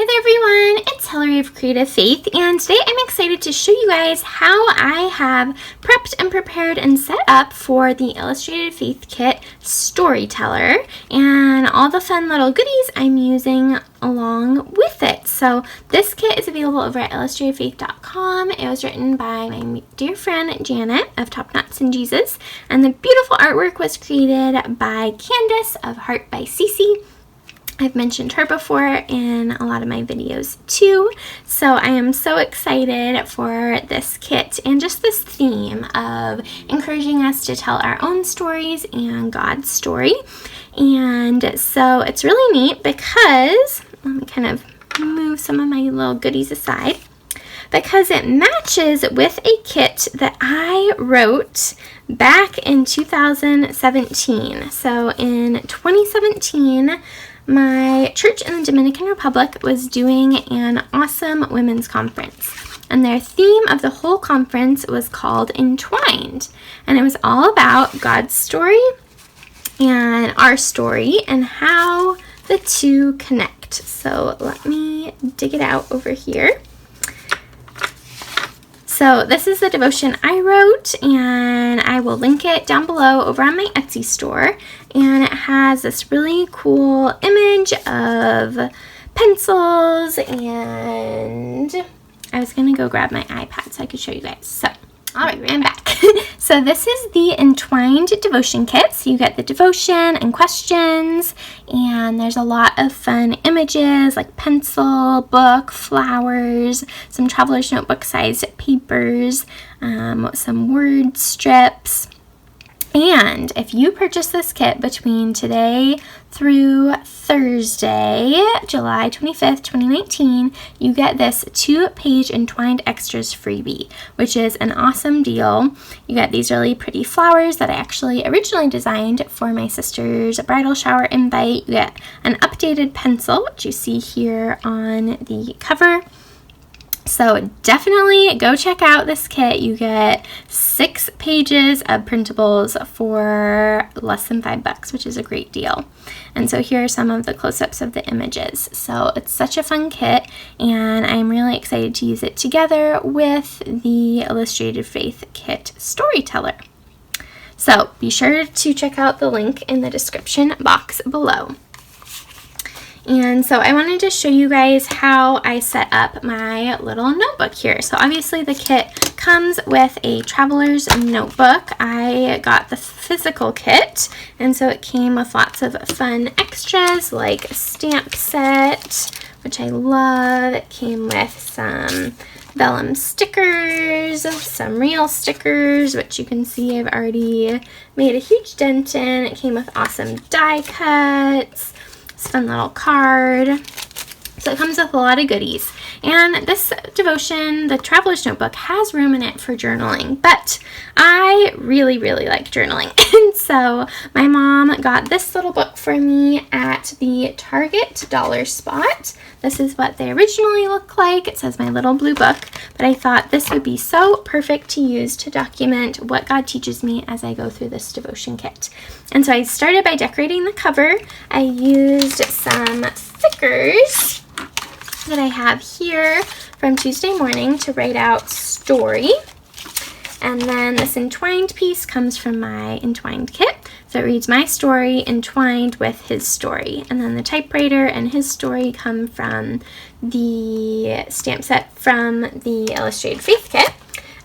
there everyone, it's Hillary of Creative Faith, and today I'm excited to show you guys how I have prepped and prepared and set up for the Illustrated Faith Kit Storyteller and all the fun little goodies I'm using along with it. So this kit is available over at illustratedfaith.com. It was written by my dear friend Janet of Top Knots and Jesus, and the beautiful artwork was created by Candace of Heart by Cece. I've mentioned her before in a lot of my videos too, so I am so excited for this kit and just this theme of encouraging us to tell our own stories and God's story. And so it's really neat because, let me kind of move some of my little goodies aside, because it matches with a kit that I wrote back in 2017. So in 2017, my church in the Dominican Republic was doing an awesome women's conference, and their theme of the whole conference was called Entwined, and it was all about God's story and our story and how the two connect. So let me dig it out over here. So this is the devotion I wrote, and I will link it down below over on my Etsy store. And it has this really cool image of pencils, and I was going to go grab my iPad so I could show you guys. So, alright, I'm back. So this is the Entwined devotion kit. So you get the devotion and questions, and there's a lot of fun images like pencil, book, flowers, some traveler's notebook sized papers, some word strips. And if you purchase this kit between today through Thursday, July 25th, 2019, you get this 2-page Entwined Extras freebie, which is an awesome deal. You get these really pretty flowers that I actually originally designed for my sister's bridal shower invite. You get an updated pencil, which you see here on the cover. So definitely go check out this kit. You get 6 pages of printables for less than $5, which is a great deal. And so here are some of the close-ups of the images. So it's such a fun kit, and I'm really excited to use it together with the Illustrated Faith Kit Storyteller. So be sure to check out the link in the description box below. And so I wanted to show you guys how I set up my little notebook here. So obviously the kit comes with a traveler's notebook. I got the physical kit, and so it came with lots of fun extras like a stamp set, which I love. It came with some vellum stickers, some real stickers, which you can see I've already made a huge dent in. It came with awesome die cuts, this fun little card. So it comes with a lot of goodies. And this devotion, the Traveler's Notebook, has room in it for journaling, but I really like journaling. And so my mom got this little book for me at the Target dollar spot. This is what they originally look like. It says My Little Blue Book, but I thought this would be so perfect to use to document what God teaches me as I go through this devotion kit. And so I started by decorating the cover. I used some stickers that I have here from Tuesday morning to write out story. And then this entwined piece comes from my entwined kit. So it reads my story entwined with his story. And then the typewriter and his story come from the stamp set from the Illustrated Faith Kit.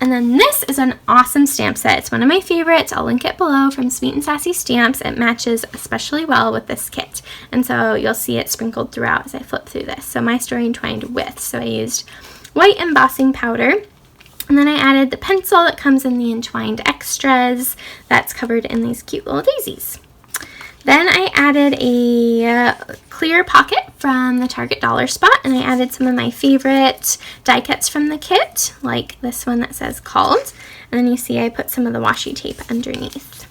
And then this is an awesome stamp set. It's one of my favorites. I'll link it below, from Sweet and Sassy Stamps. It matches especially well with this kit. And so you'll see it sprinkled throughout as I flip through this. So my story entwined with. So I used white embossing powder. And then I added the pencil that comes in the Entwined Extras that's covered in these cute little daisies. Then I added a clear pocket from the Target dollar spot, and I added some of my favorite die cuts from the kit, like this one that says Called. And then you see I put some of the washi tape underneath.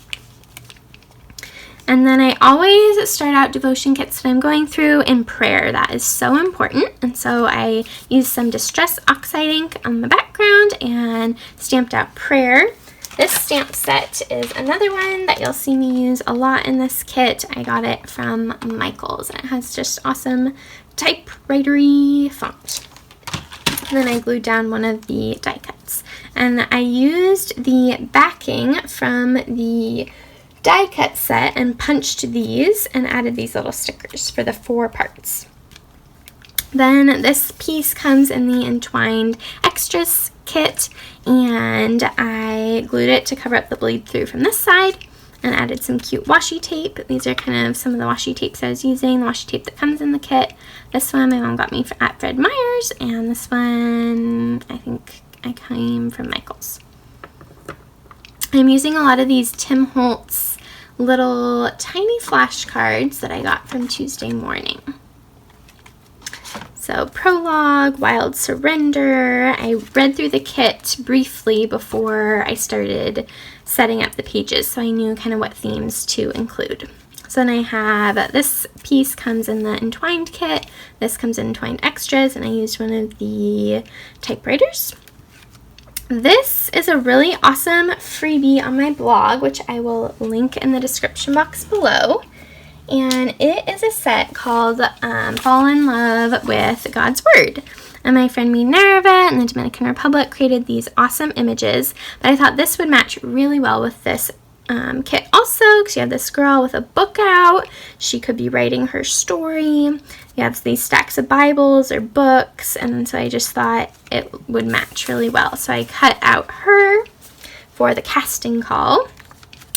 And then I always start out devotion kits that I'm going through in prayer. That is so important. And so I used some Distress Oxide ink on the background and stamped out prayer. This stamp set is another one that you'll see me use a lot in this kit. I got it from Michael's. It has just awesome typewritery font. And then I glued down one of the die cuts. And I used the backing from the die cut set and punched these and added these little stickers for the 4 parts. Then this piece comes in the entwined extras kit, and I glued it to cover up the bleed through from this side and added some cute washi tape. These are kind of some of the washi tapes I was using, the washi tape that comes in the kit. This one my mom got me at Fred Meyer's, and this one I think I came from Michael's. I'm using a lot of these Tim Holtz little tiny flashcards that I got from Tuesday Morning. So Prologue, Wild Surrender. I read through the kit briefly before I started setting up the pages, so I knew kind of what themes to include. So then I have, this piece comes in the entwined kit, this comes in entwined extras, and I used one of the typewriters. This is a really awesome freebie on my blog, which I will link in the description box below. And it is a set called Fall in Love with God's Word. And my friend Minerva in the Dominican Republic created these awesome images, but I thought this would match really well with this kit also, because you have this girl with a book out. She could be writing her story. You have these stacks of Bibles or books, and so I just thought it would match really well. So I cut out her for the casting call.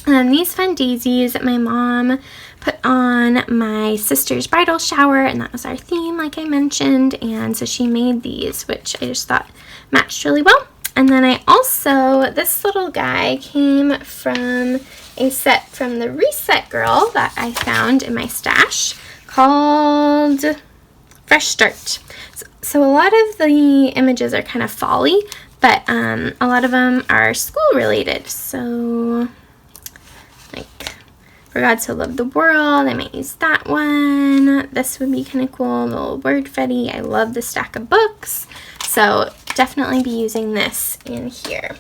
And then these fun daisies that my mom put on my sister's bridal shower, and that was our theme, like I mentioned, and so she made these, which I just thought matched really well. And then I also, this little guy came from a set from the Reset Girl that I found in my stash called Fresh Start. So a lot of the images are kind of folly, but a lot of them are school related. So like For God So Loved the World, I might use that one. This would be kind of cool, the little word fetty. I love the stack of books, so definitely be using this in here.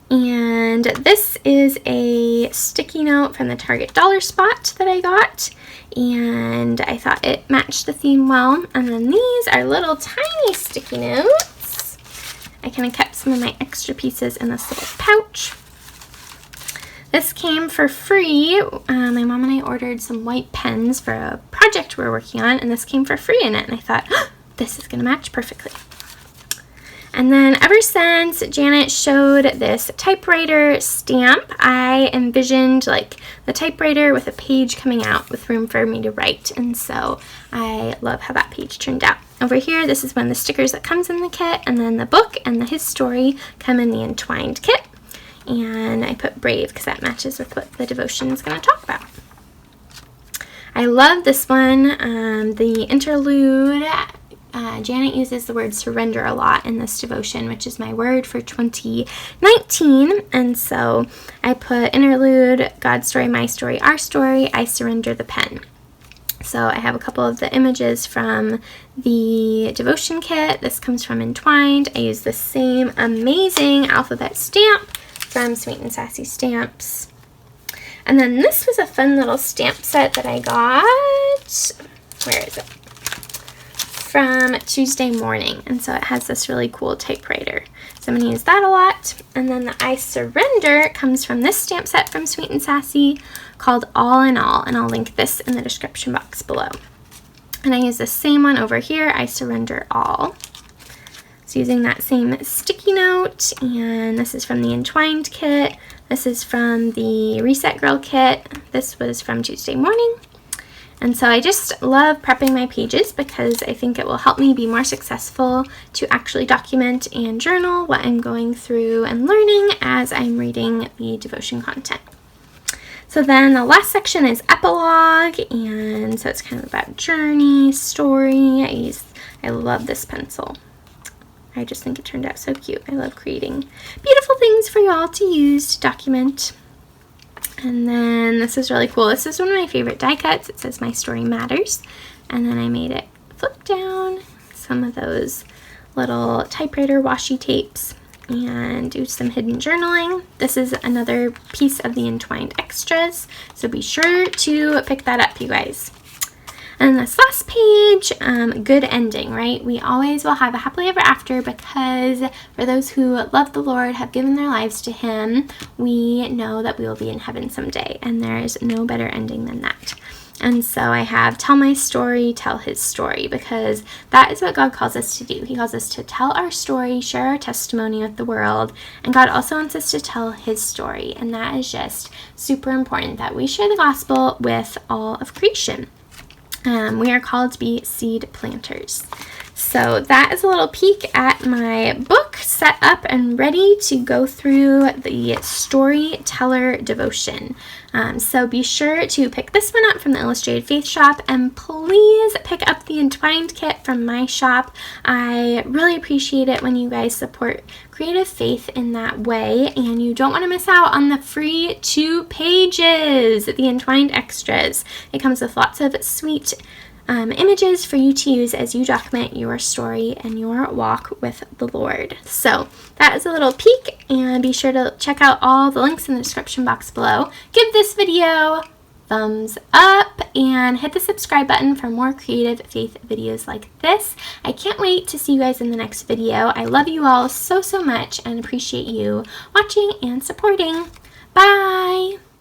And this is a sticky note from the Target Dollar Spot that I got, and I thought it matched the theme well. And then these are little tiny sticky notes. I kind of kept some of my extra pieces in this little pouch. This came for free. My mom and I ordered some white pens for a project we're working on, and this came for free in it, and I thought, oh, this is going to match perfectly. And then ever since Janet showed this typewriter stamp, I envisioned like the typewriter with a page coming out with room for me to write, and so I love how that page turned out. Over here, this is one of the stickers that comes in the kit, and then the book and his story come in the entwined kit. And I put brave because that matches with what the devotion is going to talk about. I love this one, the interlude. Janet uses the word surrender a lot in this devotion, which is my word for 2019. And so I put interlude, God's story, my story, our story, I surrender the pen. So I have a couple of the images from the devotion kit. This comes from Entwined. I use the same amazing alphabet stamp from Sweet and Sassy Stamps. And then this was a fun little stamp set that I got. Where is it? From Tuesday Morning. And so it has this really cool typewriter. So I'm going to use that a lot. And then the I Surrender comes from this stamp set from Sweet and Sassy called All in All. And I'll link this in the description box below. And I use the same one over here, I Surrender All. So using that same sticky note, and this is from the Entwined kit. This is from the Reset Girl kit. This was from Tuesday Morning. And so I just love prepping my pages because I think it will help me be more successful to actually document and journal what I'm going through and learning as I'm reading the devotion content. So then the last section is epilogue, and so it's kind of about journey, story. I love this pencil. I just think it turned out so cute. I love creating beautiful things for you all to use to document. And then this is really cool. This is one of my favorite die cuts. It says My Story Matters. And then I made it flip down some of those little typewriter washi tapes and do some hidden journaling. This is another piece of the Entwined extras, so be sure to pick that up, you guys. And this last page, good ending, right? We always will have a happily ever after because for those who love the Lord, have given their lives to Him, we know that we will be in heaven someday. And there is no better ending than that. And so I have tell my story, tell His story, because that is what God calls us to do. He calls us to tell our story, share our testimony with the world, and God also wants us to tell His story. And that is just super important, that we share the gospel with all of creation. We are called to be seed planters. So that is a little peek at my book, set up and ready to go through the Storyteller devotion. So be sure to pick this one up from the Illustrated Faith shop, and please pick up the Entwined kit from my shop. I really appreciate it when you guys support Creative Faith in that way, and you don't want to miss out on the free 2 pages, the Entwined Extras. It comes with lots of sweet images for you to use as you document your story and your walk with the Lord. So that is a little peek, and be sure to check out all the links in the description box below. Give this video thumbs up and hit the subscribe button for more Creative Faith videos like this. I can't wait to see you guys in the next video. I love you all so much and appreciate you watching and supporting. Bye!